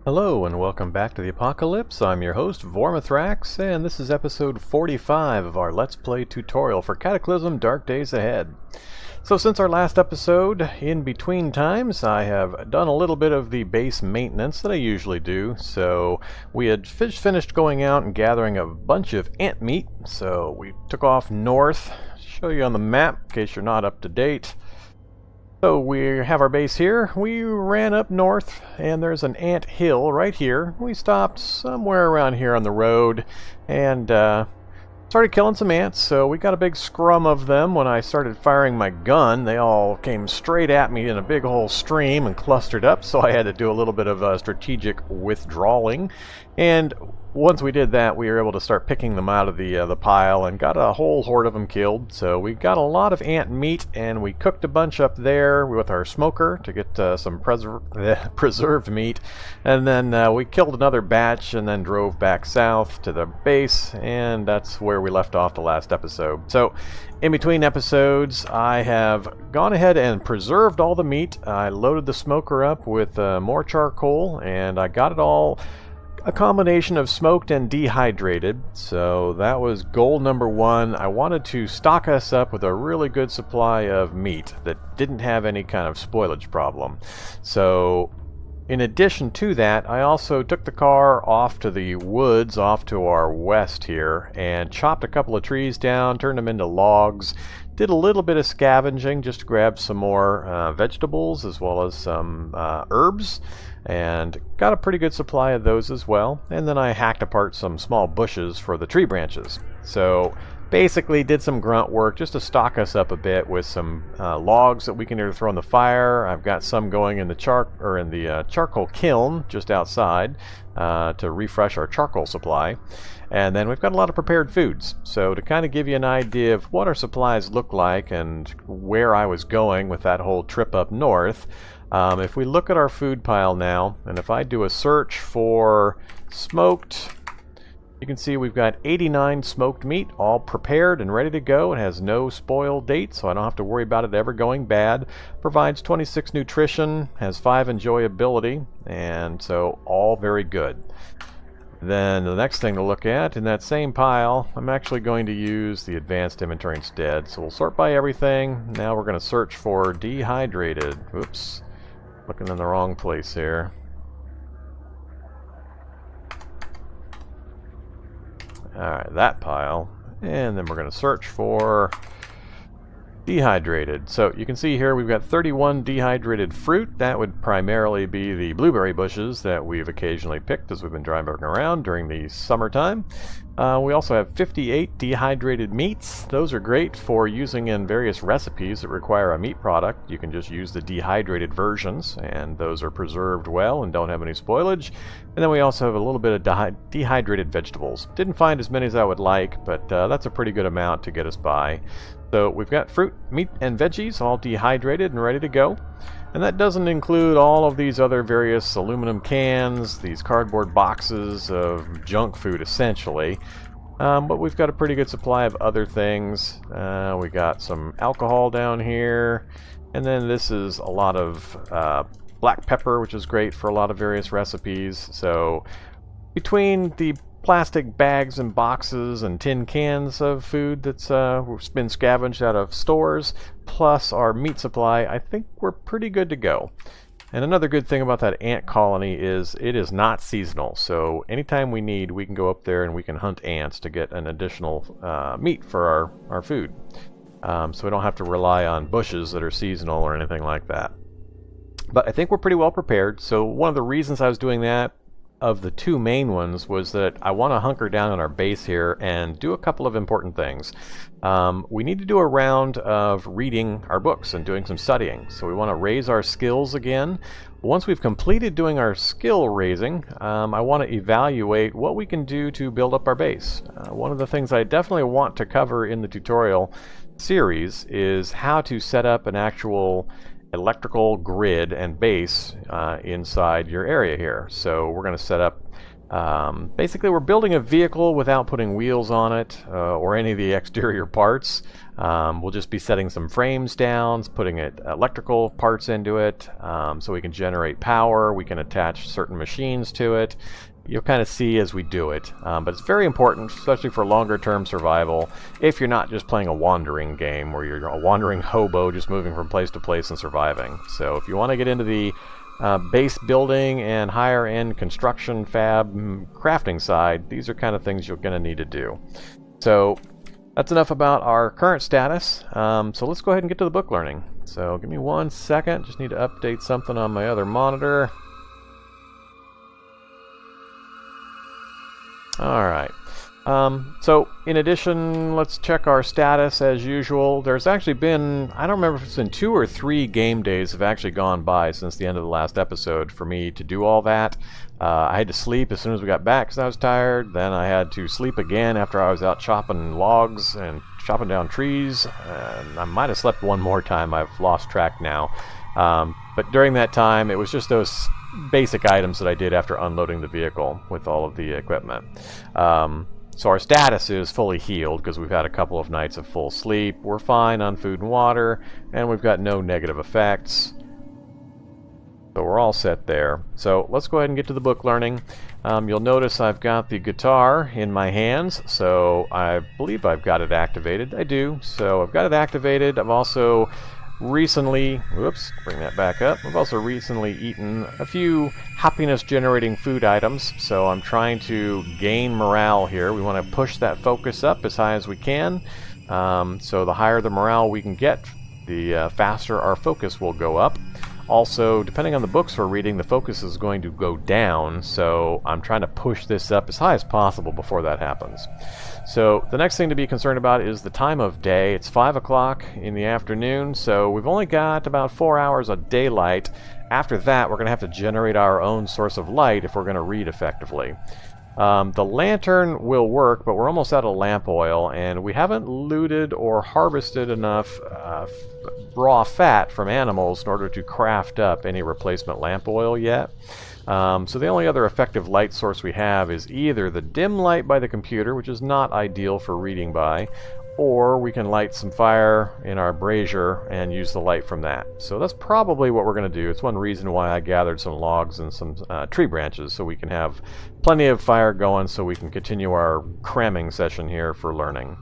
Hello and welcome back to the Apocalypse. I'm your host, Vormithrax, and this is episode 45 of our Let's Play tutorial for Cataclysm Dark Days Ahead. So since our last episode, in between times, I have done a little bit of the base maintenance that I usually do. So we had finished going out and gathering a bunch of ant meat, so we took off north. Show you on the map in case you're not up to date. So we have our base here. We ran up north and there's an ant hill right here. We stopped somewhere around here on the road and started killing some ants. So we got a big scrum of them. When I started firing my gun, they all came straight at me in a big whole stream and clustered up, so I had to do a little bit of strategic withdrawing. And once we did that, we were able to start picking them out of the pile and got a whole horde of them killed. So we got a lot of ant meat, and we cooked a bunch up there with our smoker to get some preserved meat. And then we killed another batch and then drove back south to the base, and that's where we left off the last episode. So in between episodes, I have gone ahead and preserved all the meat. I loaded the smoker up with more charcoal, and I got it all a combination of smoked and dehydrated. So that was goal number one. I wanted to stock us up with a really good supply of meat that didn't have any kind of spoilage problem. So in addition to that, I also took the car off to the woods off to our west here and chopped a couple of trees down, turned them into logs, did a little bit of scavenging just to grab some more vegetables as well as some herbs, and got a pretty good supply of those as well. And then I hacked apart some small bushes for the tree branches. So basically did some grunt work just to stock us up a bit with some logs that we can either throw in the fire. I've got some going in the charcoal kiln just outside to refresh our charcoal supply. And then we've got a lot of prepared foods. So to kind of give you an idea of what our supplies look like and where I was going with that whole trip up north, if we look at our food pile now, and if I do a search for smoked, you can see we've got 89 smoked meat, all prepared and ready to go. It has no spoil date, so I don't have to worry about it ever going bad. Provides 26 nutrition, has 5 enjoyability, and so all very good. Then the next thing to look at in that same pile, I'm actually going to use the advanced inventory instead. So we'll sort by everything. Now we're going to search for dehydrated. Oops, looking in the wrong place here. Alright, that pile. And then we're going to search for dehydrated. So you can see here we've got 31 dehydrated fruit. That would primarily be the blueberry bushes that we've occasionally picked as we've been driving around during the summertime. We also have 58 dehydrated meats. Those are great for using in various recipes that require a meat product. You can just use the dehydrated versions, and those are preserved well and don't have any spoilage. And then we also have a little bit of dehydrated vegetables. Didn't find as many as I would like, but that's a pretty good amount to get us by. So we've got fruit, meat, and veggies all dehydrated and ready to go. And that doesn't include all of these other various aluminum cans, these cardboard boxes of junk food essentially. But we've got a pretty good supply of other things. We got some alcohol down here. And then this is a lot of black pepper, which is great for a lot of various recipes. So between the plastic bags and boxes and tin cans of food that's been scavenged out of stores, plus our meat supply, I think we're pretty good to go. And another good thing about that ant colony is it is not seasonal. So anytime we need, we can go up there and we can hunt ants to get an additional meat for our food. So we don't have to rely on bushes that are seasonal or anything like that. But I think we're pretty well prepared. So one of the reasons I was doing that, of the two main ones, was that I want to hunker down on our base here and do a couple of important things. We need to do a round of reading our books and doing some studying. So we want to raise our skills again. Once we've completed doing our skill raising, I want to evaluate what we can do to build up our base. One of the things I definitely want to cover in the tutorial series is how to set up an actual electrical grid and base inside your area here. So we're going to set up Basically, we're building a vehicle without putting wheels on it or any of the exterior parts. We'll just be setting some frames down, putting electrical parts into it so we can generate power. We can attach certain machines to it. You'll kind of see as we do it. But it's very important, especially for longer term survival, if you're not just playing a wandering game where you're a wandering hobo just moving from place to place and surviving. So if you want to get into the base building and higher end construction, fab, crafting side, these are kind of things you're going to need to do. So that's enough about our current status. So let's go ahead and get to the book learning. So give me 1 second. Just need to update something on my other monitor. Alright. So in addition, let's check our status as usual. There's actually been, I don't remember if it's been 2 or 3 game days have actually gone by since the end of the last episode for me to do all that. I had to sleep as soon as we got back because I was tired. Then I had to sleep again after I was out chopping logs and chopping down trees. And I might have slept one more time. I've lost track now. But during that time, it was just those basic items that I did after unloading the vehicle with all of the equipment. So our status is fully healed because we've had a couple of nights of full sleep. We're fine on food and water, and we've got no negative effects. So we're all set there. So let's go ahead and get to the book learning. You'll notice I've got the guitar in my hands, so I believe I've got it activated. I do. So I've got it activated. I've also recently, bring that back up. I've also recently eaten a few happiness generating food items, so I'm trying to gain morale here. We want to push that focus up as high as we can. So the higher the morale we can get, the faster our focus will go up. Also, depending on the books we're reading, the focus is going to go down, so I'm trying to push this up as high as possible before that happens. So the next thing to be concerned about is the time of day. It's 5 o'clock in the afternoon, so we've only got about 4 hours of daylight. After that, we're going to have to generate our own source of light if we're going to read effectively. The lantern will work, but we're almost out of lamp oil, and we haven't looted or harvested enough raw fat from animals in order to craft up any replacement lamp oil yet. So the only other effective light source we have is either the dim light by the computer, which is not ideal for reading by, or we can light some fire in our brazier and use the light from that. So that's probably what we're going to do. It's one reason why I gathered some logs and some tree branches so we can have plenty of fire going so we can continue our cramming session here for learning.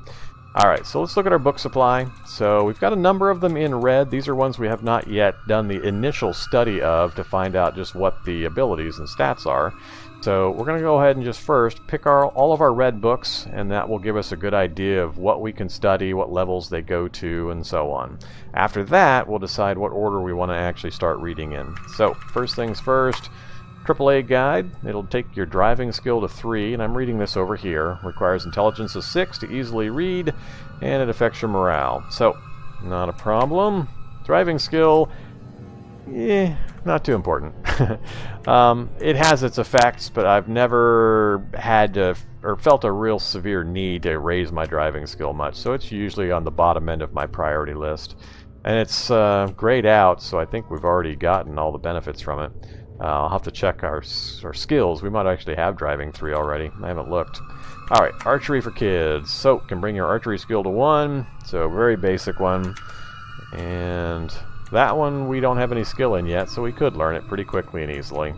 Alright, so let's look at our book supply. So we've got a number of them in red. These are ones we have not yet done the initial study of to find out just what the abilities and stats are. So we're going to go ahead and just first pick all of our red books, and that will give us a good idea of what we can study, what levels they go to, and so on. After that, we'll decide what order we want to actually start reading in. So first things first, AAA guide. It'll take your driving skill to 3, and I'm reading this over here. Requires intelligence of 6 to easily read, and it affects your morale. So, not a problem. Driving skill, not too important. It has its effects, but I've never had to, or felt a real severe need to raise my driving skill much, so it's usually on the bottom end of my priority list. And it's grayed out, so I think we've already gotten all the benefits from it. I'll have to check our skills. We might actually have driving 3 already. I haven't looked. Alright, archery for kids. So, can bring your archery skill to 1. So, very basic one. And that one we don't have any skill in yet, so we could learn it pretty quickly and easily.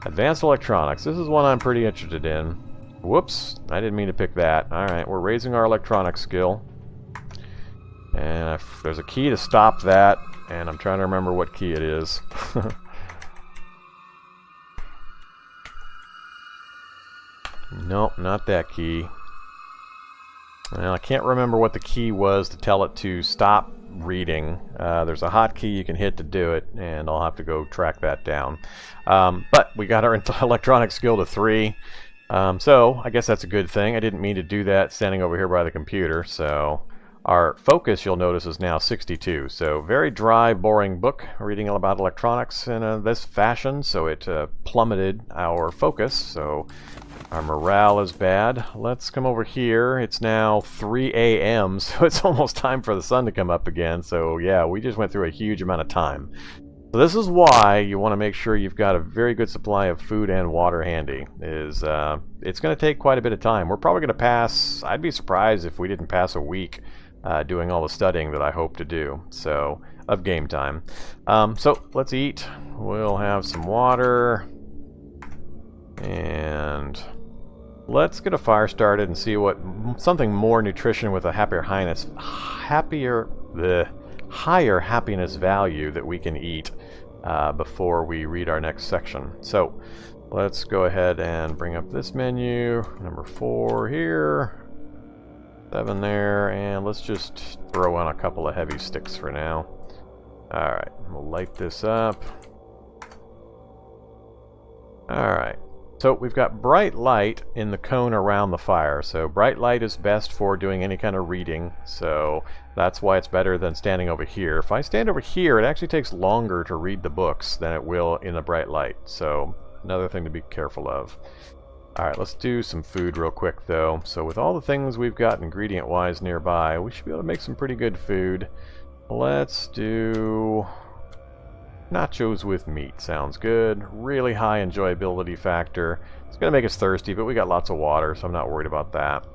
Advanced electronics. This is one I'm pretty interested in. Whoops, I didn't mean to pick that. Alright, we're raising our electronics skill. And if there's a key to stop that, and I'm trying to remember what key it is. Nope, not that key. Well, I can't remember what the key was to tell it to stop reading. There's a hotkey you can hit to do it, and I'll have to go track that down. But we got our electronic skill to 3, so I guess that's a good thing. I didn't mean to do that standing over here by the computer, so our focus, you'll notice, is now 62. So very dry, boring book reading about electronics in this fashion, so it plummeted our focus, so our morale is bad. Let's come over here. It's now 3 a.m., so it's almost time for the sun to come up again. So yeah, we just went through a huge amount of time. So this is why you want to make sure you've got a very good supply of food and water handy. It's going to take quite a bit of time. We're probably going to pass, I'd be surprised if we didn't pass a week doing all the studying that I hope to do, so, of game time. So let's eat. We'll have some water. And let's get a fire started and see what something more nutrition with a higher happiness value that we can eat before we read our next section. So let's go ahead and bring up this menu. Number 4 here, 7 there, and let's just throw in a couple of heavy sticks for now. Alright, we'll light this up. Alright. So we've got bright light in the cone around the fire. So bright light is best for doing any kind of reading. So that's why it's better than standing over here. If I stand over here, it actually takes longer to read the books than it will in the bright light. So another thing to be careful of. Alright, let's do some food real quick though. So with all the things we've got ingredient-wise nearby, we should be able to make some pretty good food. Let's do nachos with meat. Sounds good. Really high enjoyability factor. It's going to make us thirsty, but we got lots of water, so I'm not worried about that.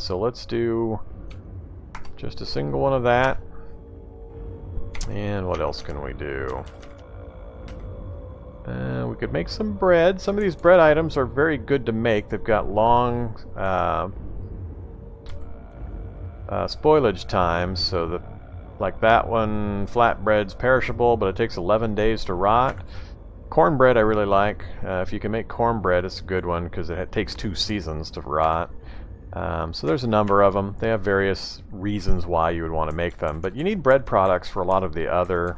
So let's do just a single one of that. And what else can we do? We could make some bread. Some of these bread items are very good to make. They've got long spoilage times, so that like that one, flatbread's perishable, but it takes 11 days to rot. Cornbread I really like. If you can make cornbread, it's a good one because it takes 2 seasons to rot. So there's a number of them. They have various reasons why you would want to make them, but you need bread products for a lot of the other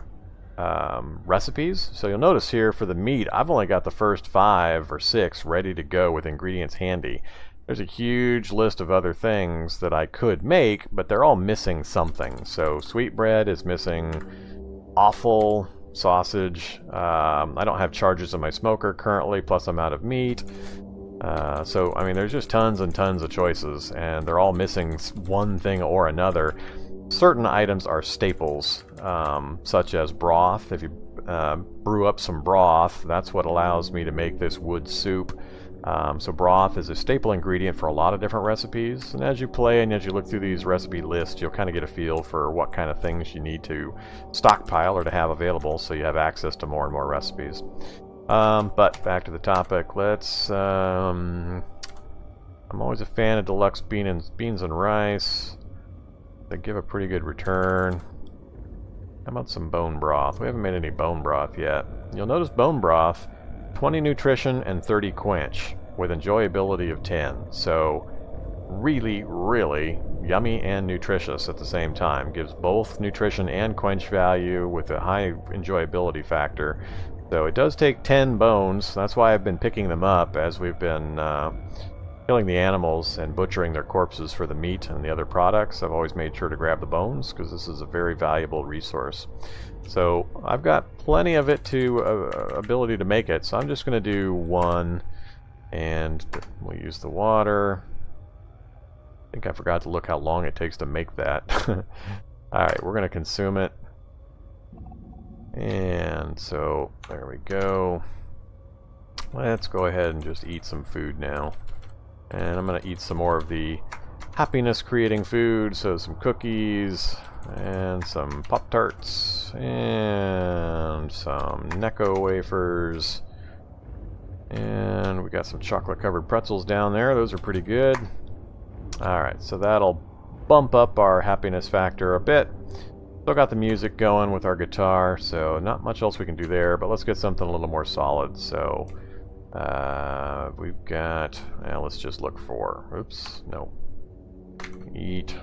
recipes. So you'll notice here for the meat, I've only got the first 5 or 6 ready to go with ingredients handy. There's a huge list of other things that I could make, but they're all missing something. So sweetbread is missing offal, sausage. I don't have charges in my smoker currently, plus I'm out of meat. So, I mean, there's just tons and tons of choices, and they're all missing one thing or another. Certain items are staples, such as broth. If you brew up some broth, that's what allows me to make this wood soup. So broth is a staple ingredient for a lot of different recipes, and as you play and as you look through these recipe lists, you'll kind of get a feel for what kind of things you need to stockpile or to have available so you have access to more and more recipes. But back to the topic, let's I'm always a fan of deluxe beans and rice. They give a pretty good return. How about some bone broth? We haven't made any bone broth yet. You'll notice bone broth, 20 nutrition and 30 quench with enjoyability of 10. So really, really yummy and nutritious at the same time. Gives both nutrition and quench value with a high enjoyability factor. So it does take 10 bones. That's why I've been picking them up as we've been killing the animals and butchering their corpses for the meat and the other products. I've always made sure to grab the bones because this is a very valuable resource. So I've got plenty of it to ability to make it, so I'm just going to do 1, and we'll use the water. I think I forgot to look how long it takes to make that. Alright, we're going to consume it. And so there we go. Let's go ahead and just eat some food now. And I'm going to eat some more of the happiness creating food, so some cookies and some Pop-Tarts and some Necco wafers, and we got some chocolate covered pretzels down there. Those are pretty good. Alright, so that'll bump up our happiness factor a bit. Still got the music going with our guitar, so not much else we can do there, but let's get something a little more solid. So we've got, let's just look for, oops, no, eat.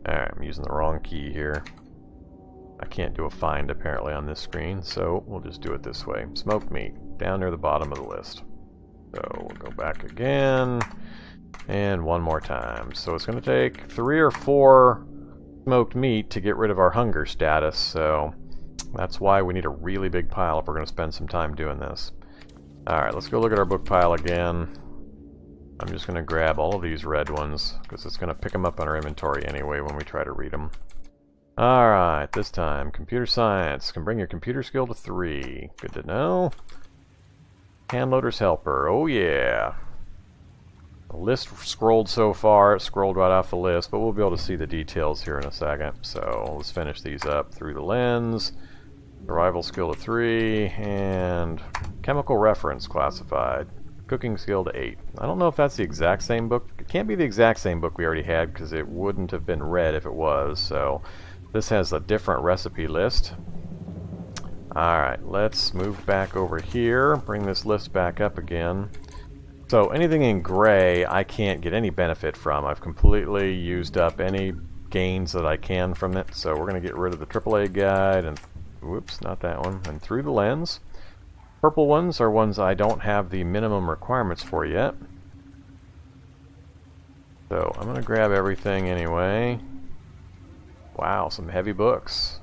Alright, I'm using the wrong key here. I can't do a find apparently on this screen, so we'll just do it this way. Smoked meat, down near the bottom of the list. So we'll go back again, and one more time. So it's going to take 3 or 4 smoked meat to get rid of our hunger status, so that's why we need a really big pile if we're going to spend some time doing this. Alright, let's go look at our book pile again. I'm just going to grab all of these red ones, because it's going to pick them up in our inventory anyway when we try to read them. Alright, this time, computer science. Can bring your computer skill to 3. Good to know. Handloader's helper. Oh yeah. The list scrolled so far, it scrolled right off the list, but we'll be able to see the details here in a second. So let's finish these up through the lens. Survival skill to 3, and chemical reference classified. Cooking skill to 8. I don't know if that's the exact same book. It can't be the exact same book we already had because it wouldn't have been read if it was. So this has a different recipe list. Alright, let's move back over here. Bring this list back up again. So anything in gray I can't get any benefit from. I've completely used up any gains that I can from it. So we're going to get rid of the AAA guide and whoops, not that one. And through the lens. Purple ones are ones I don't have the minimum requirements for yet. So I'm going to grab everything anyway. Wow, some heavy books.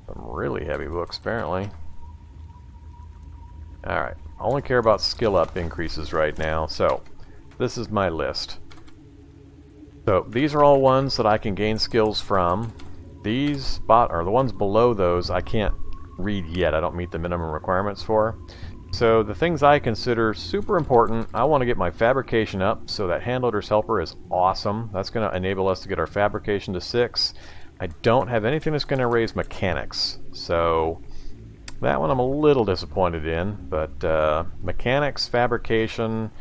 Some really heavy books apparently. Alright, I only care about skill up increases right now. So this is my list. So these are all ones that I can gain skills from. These are the ones below those I can't read yet. I don't meet the minimum requirements for. So the things I consider super important, I want to get my fabrication up, so that handloader's helper is awesome. That's going to enable us to get our fabrication to 6. I don't have anything that's going to raise mechanics, so that one I'm a little disappointed in, but mechanics, fabrication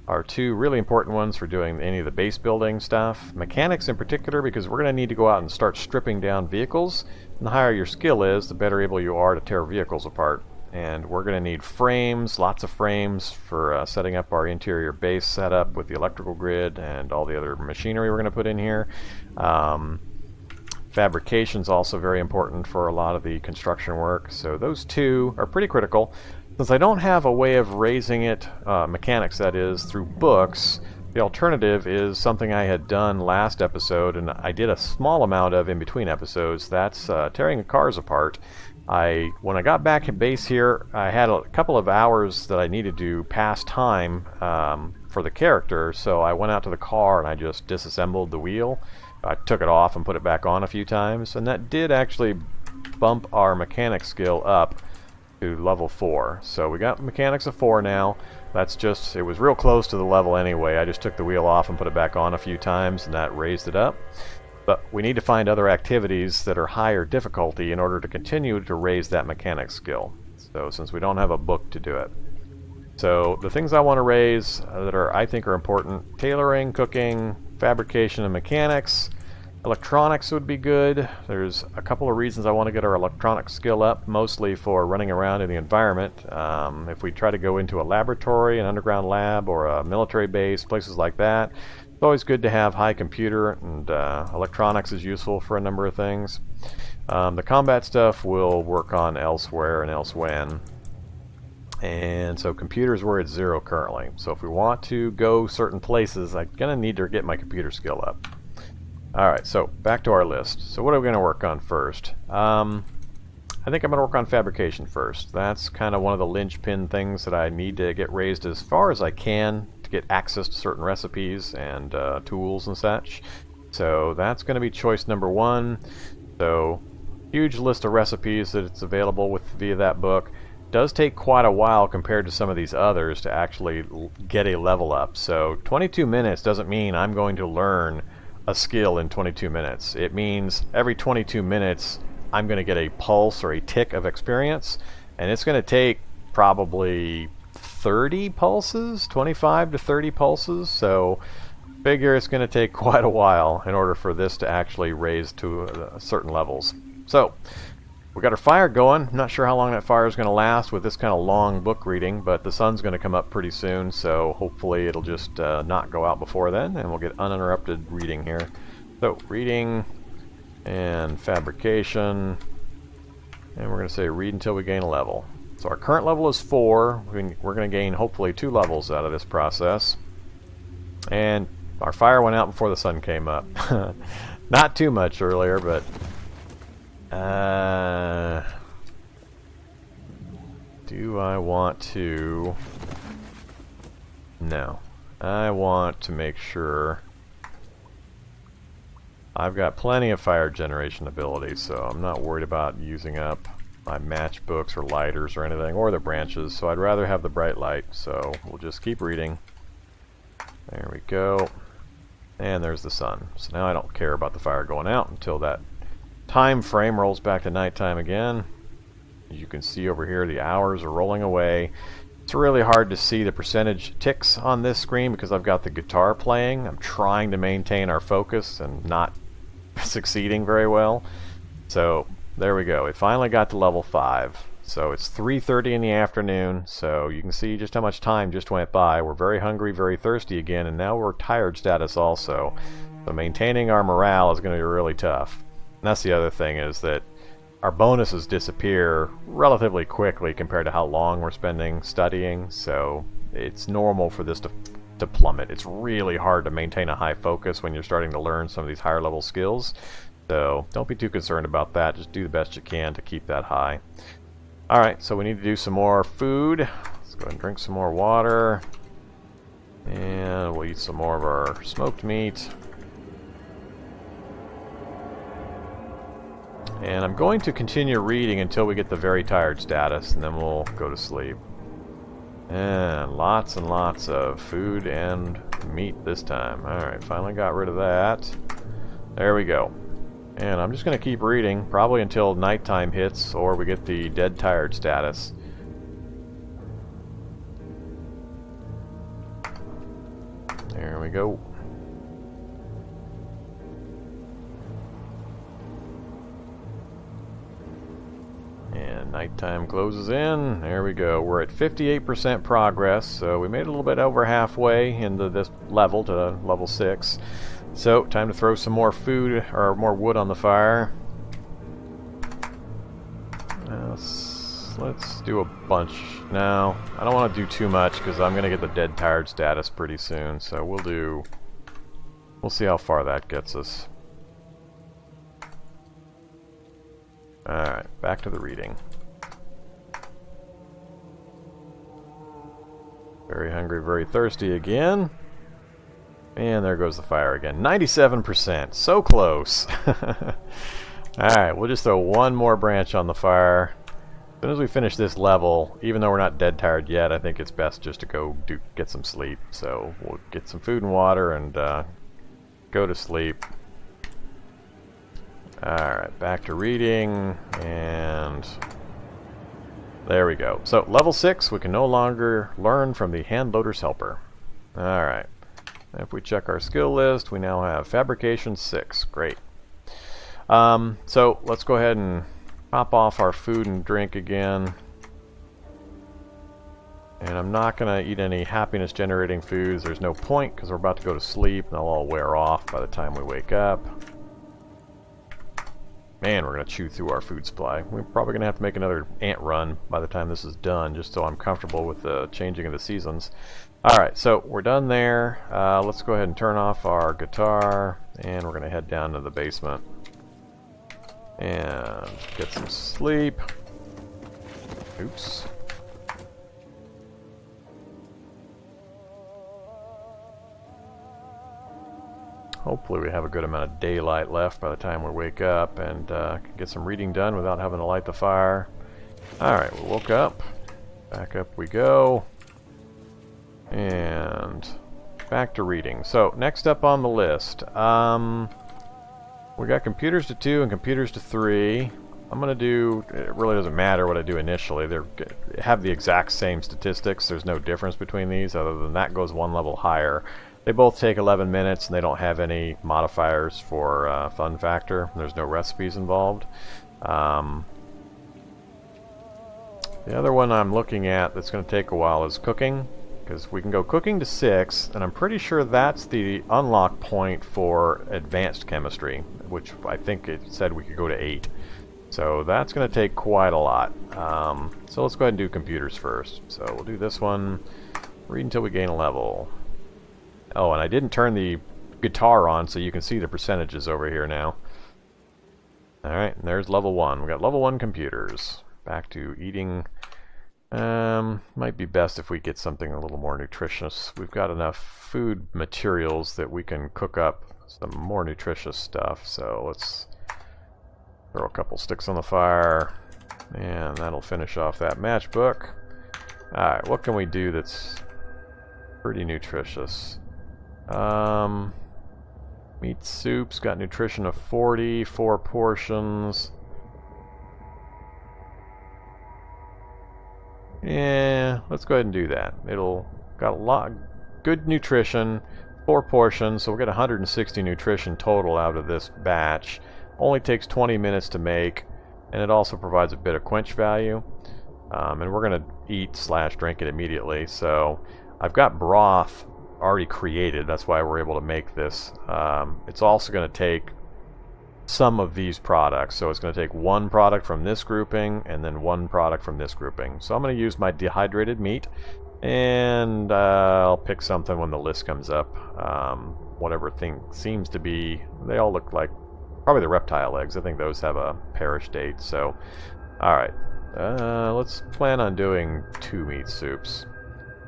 are 2 really important ones for doing any of the base building stuff. Mechanics in particular, because we're going to need to go out and start stripping down vehicles. And the higher your skill is, the better able you are to tear vehicles apart. And we're going to need frames, lots of frames for setting up our interior base setup with the electrical grid and all the other machinery we're going to put in here. Fabrication is also very important for a lot of the construction work. So those 2 are pretty critical. Since I don't have a way of raising it, mechanics that is, through books, the alternative is something I had done last episode, and I did a small amount of in between episodes. That's tearing cars apart. When I got back at base here, I had a couple of hours that I needed to pass time for the character, so I went out to the car and I just disassembled the wheel. I took it off and put it back on a few times, and that did actually bump our mechanics skill up to level 4. So we got mechanics of 4 now. That's just, it was real close to the level anyway. I just took the wheel off and put it back on a few times, and that raised it up. But we need to find other activities that are higher difficulty in order to continue to raise that mechanics skill. So since we don't have a book to do it. So the things I want to raise that I think are important: tailoring, cooking, fabrication, and mechanics. Electronics would be good. There's a couple of reasons I want to get our electronics skill up, mostly for running around in the environment. If we try to go into a laboratory, an underground lab, or a military base, places like that, it's always good to have high computer, and electronics is useful for a number of things. The combat stuff will work on elsewhere and elsewhen. And so computers were at 0 currently. So if we want to go certain places, I'm going to need to get my computer skill up. Alright, so back to our list. So what are we going to work on first? I think I'm going to work on fabrication first. That's kind of one of the linchpin things that I need to get raised as far as I can to get access to certain recipes and tools and such. So that's going to be choice number 1. So huge list of recipes that it's available with via that book. Does take quite a while compared to some of these others to actually get a level up. So 22 minutes doesn't mean I'm going to learn a skill in 22 minutes. It means every 22 minutes I'm going to get a pulse or a tick of experience, and it's going to take probably 30 pulses, 25 to 30 pulses, so figure it's going to take quite a while in order for this to actually raise to certain levels. So we got our fire going. I'm not sure how long that fire is going to last with this kind of long book reading, but the sun's going to come up pretty soon, so hopefully it'll just not go out before then, and we'll get uninterrupted reading here. So, reading and fabrication, and we're going to say read until we gain a level. So our current level is 4. We're going to gain hopefully 2 levels out of this process. And our fire went out before the sun came up. Not too much earlier, but do I want to? No. I want to make sure I've got plenty of fire generation ability, so I'm not worried about using up my matchbooks or lighters or anything, or the branches, so I'd rather have the bright light, so we'll just keep reading. There we go. And there's the sun. So now I don't care about the fire going out until that time frame rolls back to nighttime again. As you can see over here, the hours are rolling away. It's really hard to see the percentage ticks on this screen because I've got the guitar playing. I'm trying to maintain our focus and not succeeding very well. So there we go. It finally got to level 5. So it's 3:30 in the afternoon, so you can see just how much time just went by. We're very hungry, very thirsty again, and now we're tired status also. So maintaining our morale is going to be really tough. And that's the other thing, is that our bonuses disappear relatively quickly compared to how long we're spending studying, so it's normal for this to plummet. It's really hard to maintain a high focus when you're starting to learn some of these higher level skills. So don't be too concerned about that. Just do the best you can to keep that high. Alright, so we need to do some more food. Let's go ahead and drink some more water. And we'll eat some more of our smoked meat. And I'm going to continue reading until we get the very tired status, and then we'll go to sleep. And lots of food and meat this time. Alright, finally got rid of that. There we go. And I'm just going to keep reading, probably until nighttime hits, or we get the dead tired status. There we go. And nighttime closes in. There we go. We're at 58% progress, so we made a little bit over halfway into this level to level 6. So, time to throw some more food, or more wood on the fire. Let's do a bunch. No, I don't want to do too much, because I'm going to get the dead tired status pretty soon. So we'll see how far that gets us. Alright, back to the reading. Very hungry, very thirsty again. And there goes the fire again. 97%. So close. Alright, we'll just throw one more branch on the fire. As soon as we finish this level, even though we're not dead tired yet, I think it's best just to go get some sleep. So we'll get some food and water and go to sleep. Alright, back to reading. And there we go. So level 6, we can no longer learn from the hand loader's helper. Alright. If we check our skill list, we now have Fabrication 6. Great. So let's go ahead and pop off our food and drink again. And I'm not going to eat any happiness generating foods. There's no point because we're about to go to sleep and they'll all wear off by the time we wake up. Man, we're going to chew through our food supply. We're probably going to have to make another ant run by the time this is done, just so I'm comfortable with the changing of the seasons. Alright, so we're done there. Let's go ahead and turn off our guitar, and we're going to head down to the basement and get some sleep. Oops. Hopefully we have a good amount of daylight left by the time we wake up and can get some reading done without having to light the fire. Alright, we woke up. Back up we go. And back to reading. So, next up on the list. We got computers to 2 and computers to 3. I'm going to do, it really doesn't matter what I do initially. They have the exact same statistics. There's no difference between these other than that goes one level higher. They both take 11 minutes and they don't have any modifiers for fun factor. There's no recipes involved. The other one I'm looking at that's going to take a while is cooking, because we can go cooking to 6, and I'm pretty sure that's the unlock point for advanced chemistry, which I think it said we could go to 8. So that's going to take quite a lot. So let's go ahead and do computers first. So we'll do this one, read until we gain a level. Oh, and I didn't turn the guitar on, so you can see the percentages over here now. Alright, and there's level 1. We got level 1 computers. Back to eating. Might be best if we get something a little more nutritious. We've got enough food materials that we can cook up some more nutritious stuff. So let's throw a couple sticks on the fire, and that'll finish off that matchbook. Alright, what can we do that's pretty nutritious? Meat soup's got nutrition of 40, 4 portions. Yeah, let's go ahead and do that. It'll got a lot good nutrition, 4 portions, so we'll get 160 nutrition total out of this batch. Only takes 20 minutes to make, and it also provides a bit of quench value. And we're going to eat / drink it immediately. So I've got broth already created. That's why we're able to make this. It's also going to take some of these products. So it's going to take one product from this grouping and then one product from this grouping. So I'm going to use my dehydrated meat, and I'll pick something when the list comes up. Whatever thing seems to be, they all look like probably the reptile eggs. I think those have a perish date. So, alright. Let's plan on doing 2 meat soups.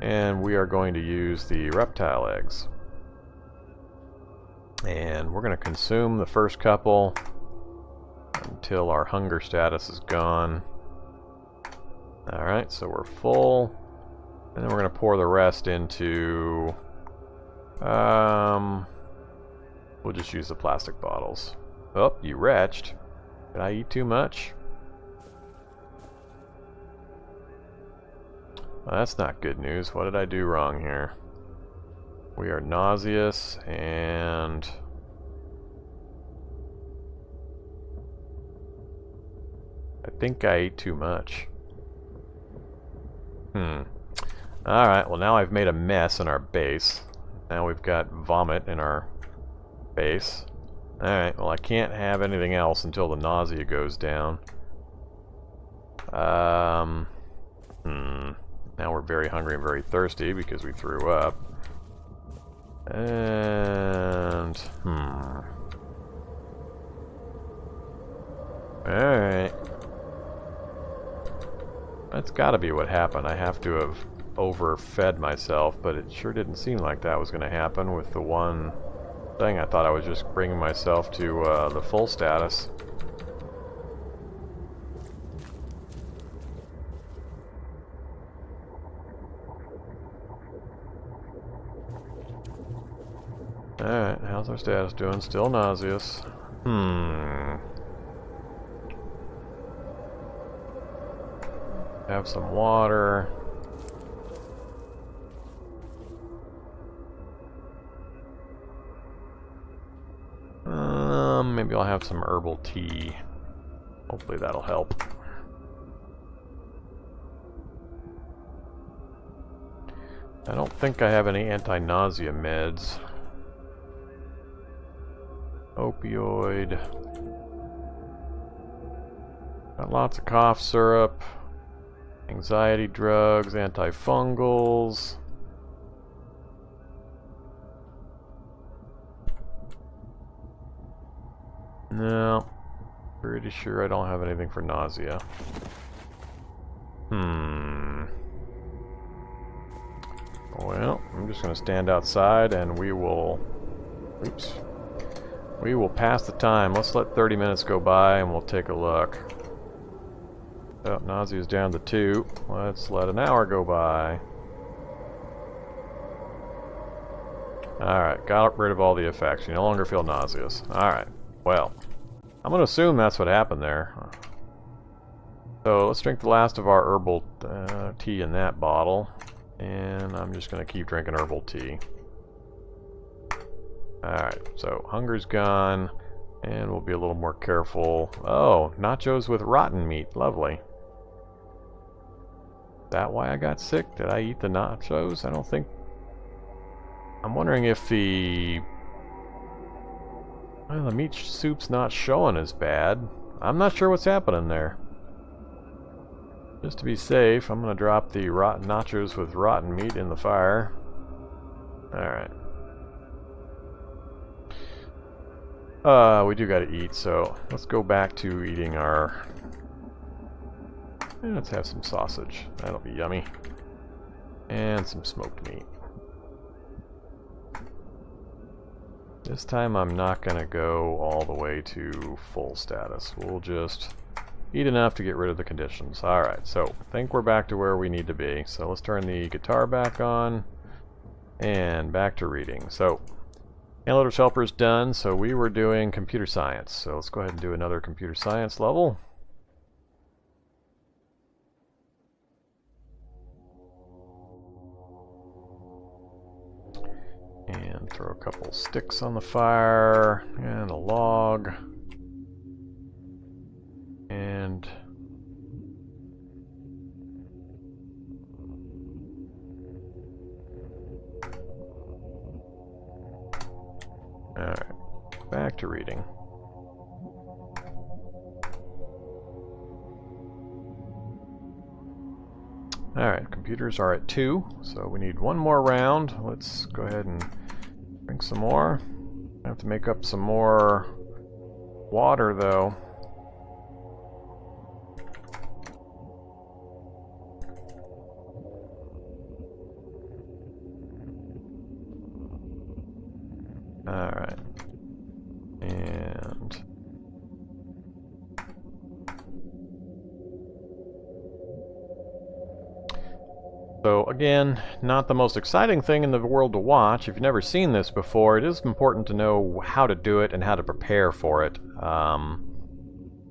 And we are going to use the reptile eggs. And we're going to consume the first couple until our hunger status is gone. Alright, so we're full. And then we're going to pour the rest into... we'll just use the plastic bottles. Oh, you wretched. Did I eat too much? Well, that's not good news. What did I do wrong here? We are nauseous, and I think I ate too much. Alright, well now I've made a mess in our base. Now we've got vomit in our base. Alright, well I can't have anything else until the nausea goes down. Now we're very hungry and very thirsty because we threw up. And... Alright. That's gotta be what happened. I have to have overfed myself, but it sure didn't seem like that was gonna happen with the one thing. I thought I was just bringing myself to the full status. Alright, how's our status doing? Still nauseous. Have some water. Maybe I'll have some herbal tea. Hopefully that'll help. I don't think I have any anti-nausea meds. Opioid. Got lots of cough syrup. Anxiety drugs, antifungals. No. Pretty sure I don't have anything for nausea. Well, I'm just going to stand outside and we will... Oops. We will pass the time. Let's let 30 minutes go by and we'll take a look. Oh, nausea is down to 2. Let's let an hour go by. Alright, got rid of all the effects. You no longer feel nauseous. Alright, well, I'm going to assume that's what happened there. So let's drink the last of our herbal tea in that bottle. And I'm just going to keep drinking herbal tea. Alright, so hunger's gone. And we'll be a little more careful. Oh, nachos with rotten meat. Lovely. Is that why I got sick? Did I eat the nachos? I don't think... I'm wondering if the... Well, the meat soup's not showing as bad. I'm not sure what's happening there. Just to be safe, I'm going to drop the rotten nachos with rotten meat in the fire. Alright. We do gotta eat, so let's go back to eating our... let's have some sausage. That'll be yummy. And some smoked meat. This time I'm not going to go all the way to full status. We'll just eat enough to get rid of the conditions. Alright, so I think we're back to where we need to be. So let's turn the guitar back on and back to reading. So analytics helper is done, so we were doing computer science. So let's go ahead and do another computer science level. And throw a couple sticks on the fire, and a log, and alright, back to reading. Alright, computers are at 2, so we need one more round. Let's go ahead and drink some more. I have to make up some more water, though. Alright. And so again, not the most exciting thing in the world to watch. If you've never seen this before, it is important to know how to do it and how to prepare for it. In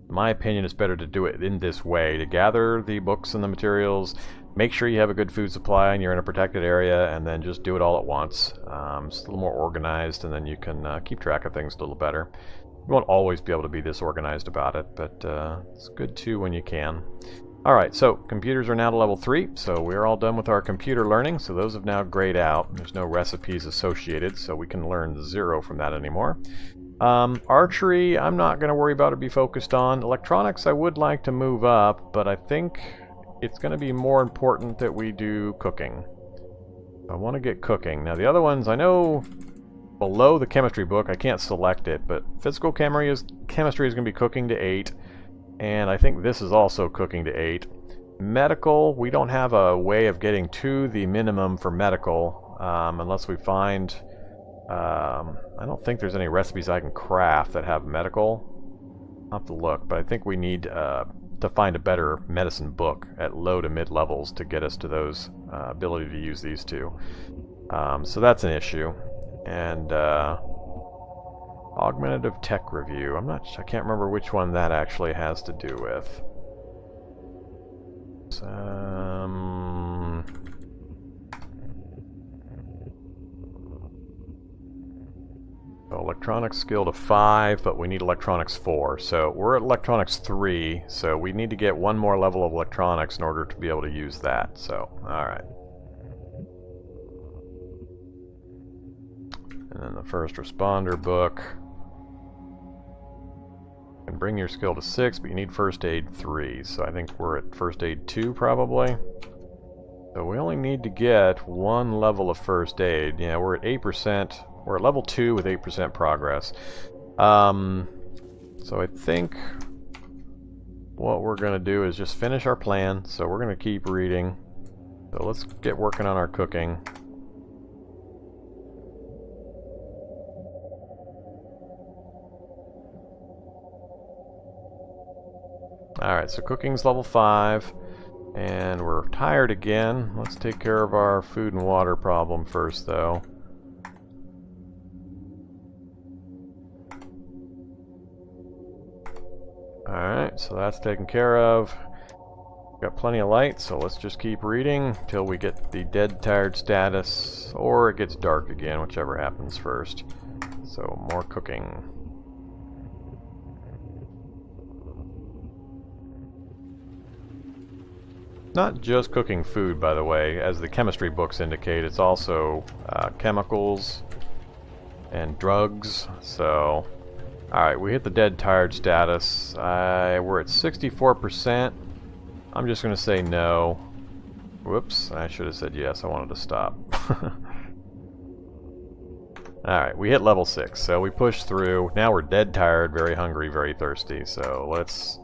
my opinion, it's better to do it in this way, to gather the books and the materials, make sure you have a good food supply and you're in a protected area, and then just do it all at once. It's a little more organized, and then you can keep track of things a little better. You won't always be able to be this organized about it, but it's good too when you can. Alright, so computers are now to level 3, so we're all done with our computer learning, so those have now grayed out. There's no recipes associated, so we can learn 0 from that anymore. Archery, I'm not going to worry about or be focused on. Electronics, I would like to move up, but I think it's going to be more important that we do cooking. I want to get cooking. Now the other ones, I know below the chemistry book, I can't select it, but physical chemistry is going to be cooking to 8. And I think this is also cooking to 8. Medical, we don't have a way of getting to the minimum for medical unless we find... I don't think there's any recipes I can craft that have medical. I'll have to look, but I think we need to find a better medicine book at low to mid levels to get us to those ability to use these two. So that's an issue. And augmentative tech review. I can't remember which one that actually has to do with. Electronics skill to 5, but we need electronics 4. So we're at electronics 3, so we need to get one more level of electronics in order to be able to use that. So, alright. And then the first responder book. You can bring your skill to 6, but you need first aid 3. So I think we're at first aid 2 probably. So we only need to get one level of first aid. Yeah, we're at 8%. We're at level 2 with 8% progress. So I think what we're going to do is just finish our plan. So we're going to keep reading. So let's get working on our cooking. Alright, so cooking's level 5. And we're tired again. Let's take care of our food and water problem first, though. Alright, so that's taken care of. Got plenty of light, so let's just keep reading till we get the dead tired status, or it gets dark again, whichever happens first. So, more cooking. Not just cooking food, by the way. As the chemistry books indicate, it's also chemicals and drugs. So, alright, we hit the dead tired status. We're at 64%. I'm just going to say no. Whoops, I should have said yes. I wanted to stop. Alright, we hit level 6, so we pushed through. Now we're dead tired, very hungry, very thirsty. So let's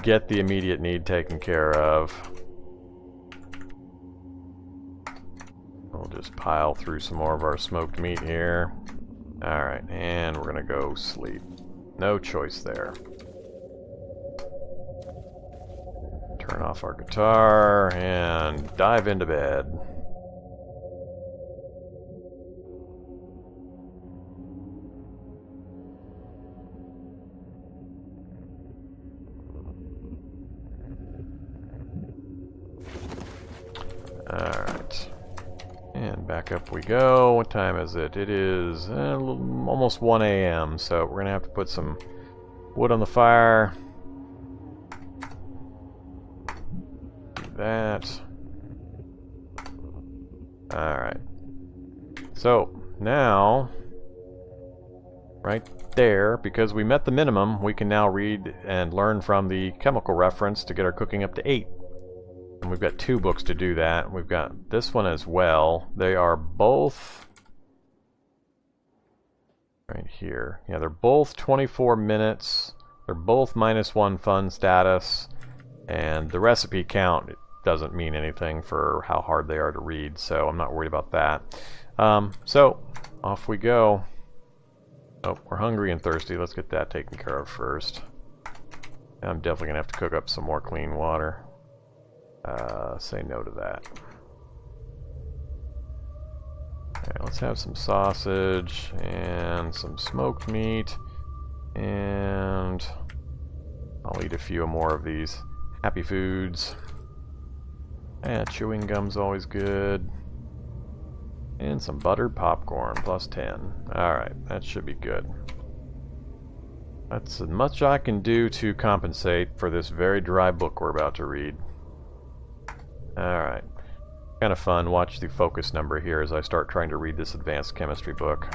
get the immediate need taken care of. We'll just pile through some more of our smoked meat here. Alright, and we're gonna go sleep. No choice there. Turn off our guitar and dive into bed. Alright. And back up we go. What time is it? It is almost 1 a.m. So we're going to have to put some wood on the fire. Do that. Alright. So now, right there, because we met the minimum, we can now read and learn from the chemical reference to get our cooking up to 8. And we've got 2 books to do that. We've got this one as well. They are both right here. Yeah, they're both 24 minutes. They're both -1 fun status. And the recipe count doesn't mean anything for how hard they are to read, so I'm not worried about that. So, off we go. Oh, we're hungry and thirsty. Let's get that taken care of first. I'm definitely going to have to cook up some more clean water. Say no to that. Alright, let's have some sausage and some smoked meat, and I'll eat a few more of these happy foods. And chewing gum's always good. And some buttered popcorn, +10. Alright, that should be good. That's as much I can do to compensate for this very dry book we're about to read. Alright. Kind of fun. Watch the focus number here as I start trying to read this advanced chemistry book.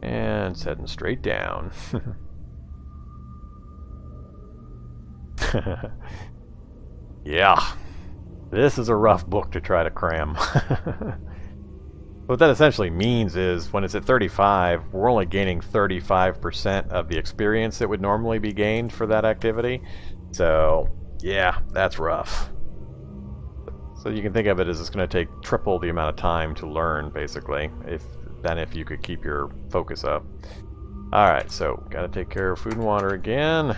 And it's heading straight down. Yeah. This is a rough book to try to cram. What that essentially means is when it's at 35, we're only gaining 35% of the experience that would normally be gained for that activity. So, yeah, that's rough. So you can think of it as it's going to take triple the amount of time to learn, basically, than if you could keep your focus up. Alright, so gotta take care of food and water again.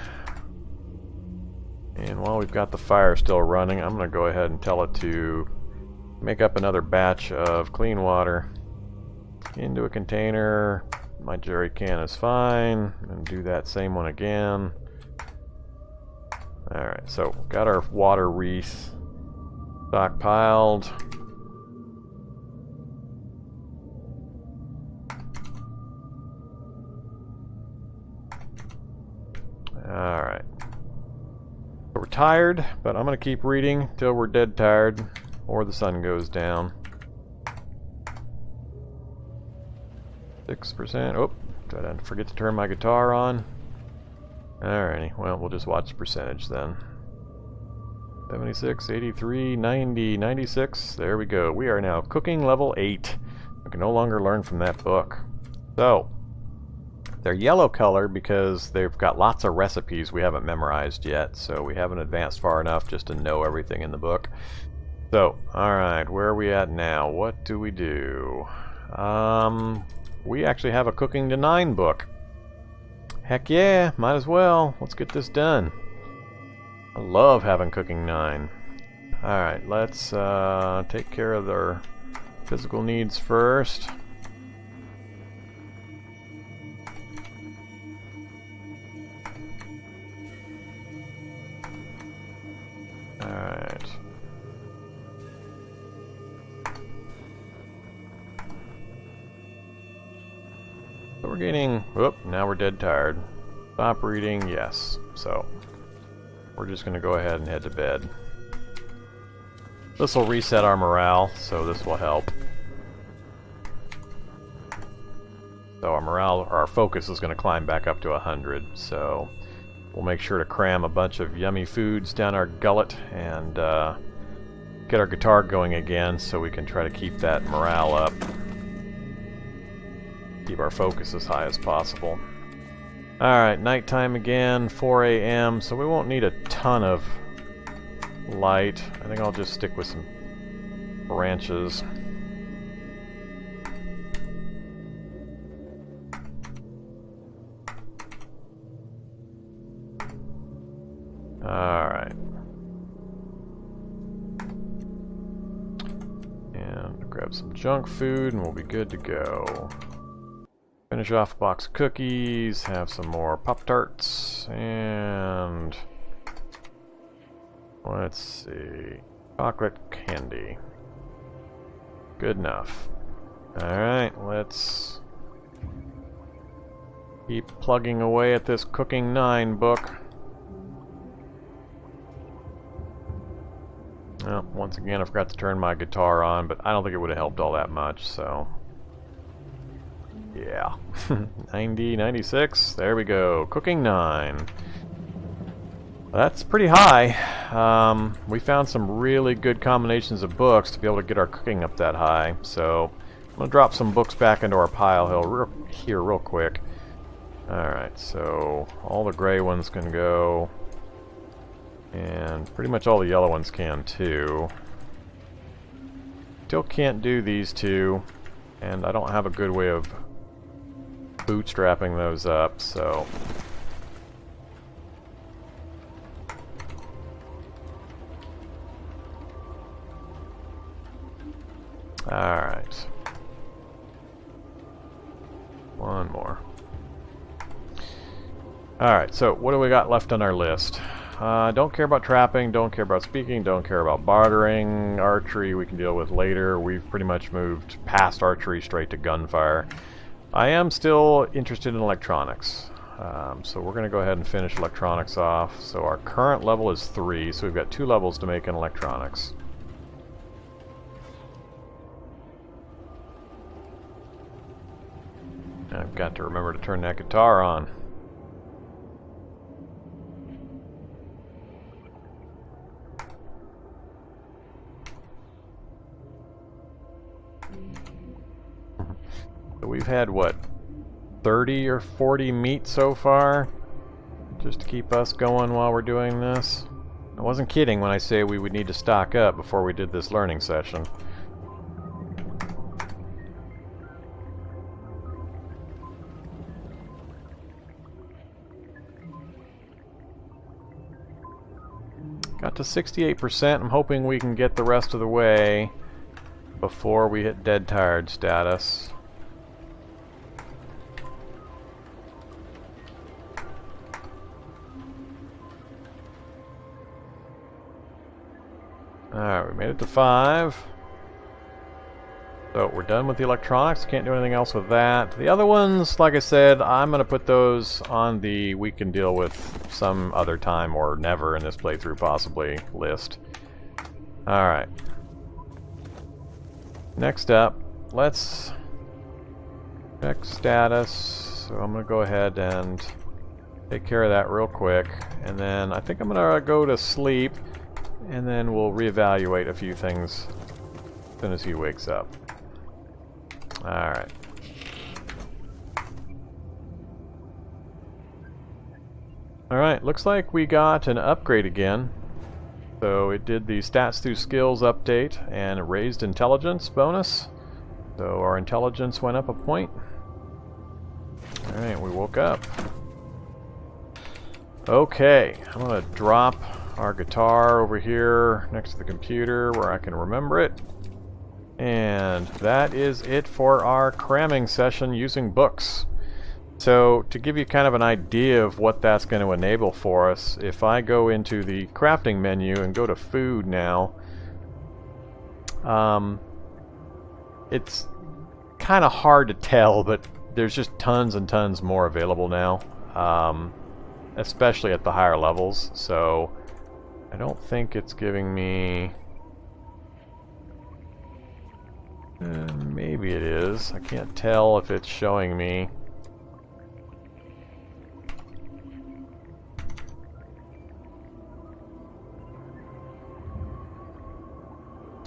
And while we've got the fire still running, I'm going to go ahead and tell it to make up another batch of clean water into a container. My jerry can is fine. And do that same one again. Alright, so got our water wreath stockpiled. Alright. We're tired, but I'm going to keep reading till we're dead tired or the sun goes down. 6%. Oh, did I forget to turn my guitar on? Alrighty, well, we'll just watch the percentage then. 76, 83, 90, 96. There we go. We are now cooking level 8. We can no longer learn from that book. So, they're yellow color because they've got lots of recipes we haven't memorized yet, so we haven't advanced far enough just to know everything in the book. So, alright, where are we at now? What do? We actually have a cooking to 9 book. Heck yeah, might as well. Let's get this done. I love having cooking 9. Alright, let's take care of their physical needs first. Alright. So we're getting... Whoop, now we're dead tired. Stop reading, yes. So, we're just going to go ahead and head to bed. This will reset our morale, so this will help. So our morale, or our focus is going to climb back up to 100, so we'll make sure to cram a bunch of yummy foods down our gullet and get our guitar going again so we can try to keep that morale up. Keep our focus as high as possible. Alright, nighttime again, 4 a.m., so we won't need a ton of light. I think I'll just stick with some branches. Alright. And grab some junk food and we'll be good to go. Finish off a box of cookies, have some more Pop-Tarts, and let's see, chocolate candy. Good enough. Alright, let's keep plugging away at this Cooking 9 book. Well, once again, I forgot to turn my guitar on, but I don't think it would have helped all that much, so... yeah. 90, 96, there we go. Cooking 9. That's pretty high. We found some really good combinations of books to be able to get our cooking up that high, so... I'm going to drop some books back into our pile here real quick. Alright, so all the gray ones can go. And pretty much all the yellow ones can too. Still can't do these two. And I don't have a good way of bootstrapping those up, so... alright. One more. Alright, so what do we got left on our list? Don't care about trapping, don't care about speaking, don't care about bartering. Archery we can deal with later. We've pretty much moved past archery straight to gunfire. I am still interested in electronics. So we're going to go ahead and finish electronics off. So our current level is 3, so we've got 2 levels to make in electronics. I've got to remember to turn that guitar on. So we've had, what, 30 or 40 meat so far? Just to keep us going while we're doing this? I wasn't kidding when I say we would need to stock up before we did this learning session. Got to 68%. I'm hoping we can get the rest of the way before we hit dead tired status. Alright, we made it to 5. So we're done with the electronics. Can't do anything else with that. The other ones, like I said, I'm going to put those on the we can deal with some other time or never in this playthrough possibly list. Alright. Next up, let's check status. So I'm going to go ahead and take care of that real quick. And then I think I'm going to go to sleep. And then we'll reevaluate a few things as soon as he wakes up. Alright. Alright, looks like we got an upgrade again. So it did the stats through skills update and raised intelligence bonus. So our intelligence went up a point. Alright, we woke up. Okay, I'm going to drop our guitar over here next to the computer where I can remember it. And that is it for our cramming session using books. So to give you kind of an idea of what that's going to enable for us, if I go into the crafting menu and go to food now, it's kind of hard to tell, but there's just tons and tons more available now, especially at the higher levels. So I don't think it's giving me... maybe it is. I can't tell if it's showing me.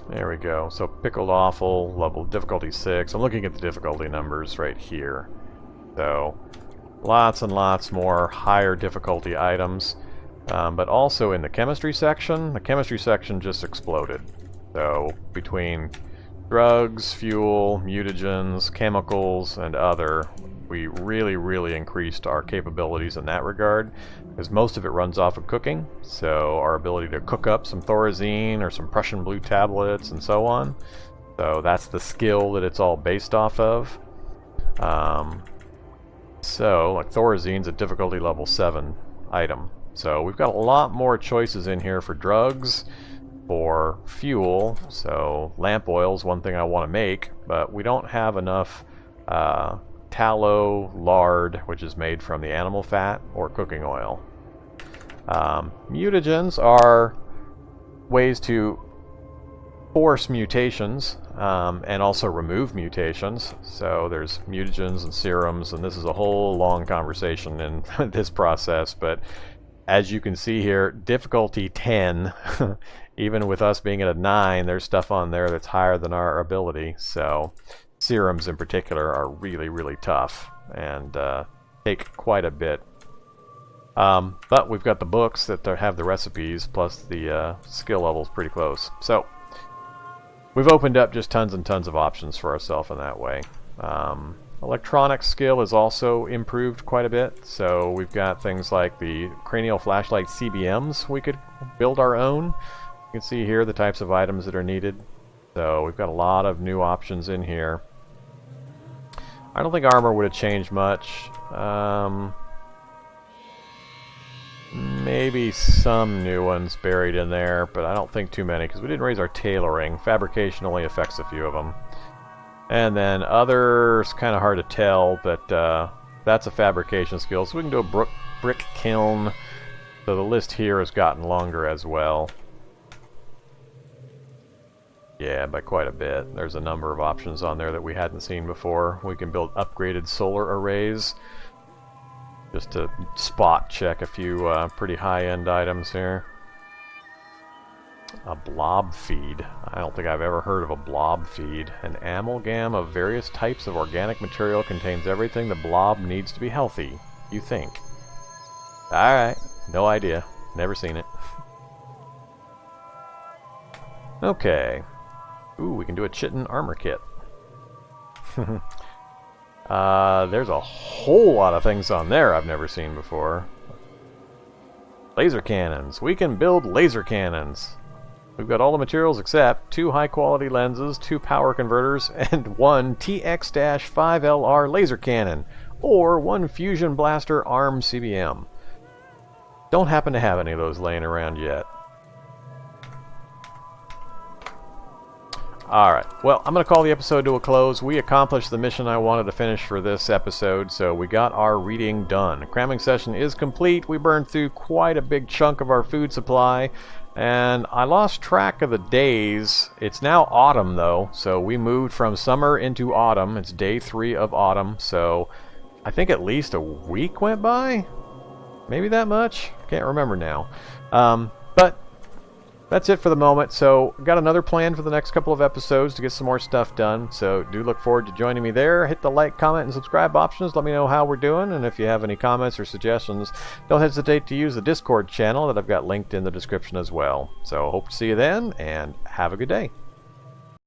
There we go. So pickled offal, level difficulty 6. I'm looking at the difficulty numbers right here. So lots and lots more higher difficulty items. But also in the chemistry section just exploded. So between drugs, fuel, mutagens, chemicals, and other, we really increased our capabilities in that regard, because most of it runs off of cooking. So our ability to cook up some Thorazine or some Prussian blue tablets and so on. So that's the skill that it's all based off of. So like Thorazine's a difficulty level 7 item. So we've got a lot more choices in here for drugs, for fuel. So lamp oil is one thing I want to make, but we don't have enough tallow, lard, which is made from the animal fat, or cooking oil. Mutagens are ways to force mutations and also remove mutations. So there's mutagens and serums, and this is a whole long conversation in this process, but as you can see here, difficulty 10, even with us being at a 9, there's stuff on there that's higher than our ability. So serums in particular are really tough and take quite a bit. But we've got the books that have the recipes, plus the skill levels pretty close. So we've opened up just tons and tons of options for ourselves in that way. Electronic skill is also improved quite a bit. So we've got things like the cranial flashlight CBMs we could build our own. You can see here the types of items that are needed. So we've got a lot of new options in here. I don't think armor would have changed much. Maybe some new ones buried in there, but I don't think too many, because we didn't raise our tailoring. Fabrication only affects a few of them. And then others, kind of hard to tell, but that's a fabrication skill. So we can do a brick kiln. So the list here has gotten longer as well. Yeah, by quite a bit. There's a number of options on there that we hadn't seen before. We can build upgraded solar arrays. Just to spot check a few pretty high-end items here. A blob feed. I don't think I've ever heard of a blob feed. An amalgam of various types of organic material contains everything the blob needs to be healthy, you think. Alright, no idea. Never seen it. Okay. Ooh, we can do a chitin armor kit. There's a whole lot of things on there I've never seen before. Laser cannons. We can build laser cannons. We've got all the materials except 2 high-quality lenses, 2 power converters, and 1 TX-5LR laser cannon, or 1 fusion blaster arm CBM. Don't happen to have any of those laying around yet. Alright, well, I'm going to call the episode to a close. We accomplished the mission I wanted to finish for this episode, so we got our reading done. Cramming session is complete. We burned through quite a big chunk of our food supply, and I lost track of the days. It's now autumn, though, so we moved from summer into autumn. It's day 3 of autumn, so I think at least a week went by? Maybe that much? Can't remember now. But that's it for the moment. So got another plan for the next couple of episodes to get some more stuff done. So do look forward to joining me there. Hit the like, comment, and subscribe options. Let me know how we're doing. And if you have any comments or suggestions, don't hesitate to use the Discord channel that I've got linked in the description as well. So hope to see you then, and have a good day.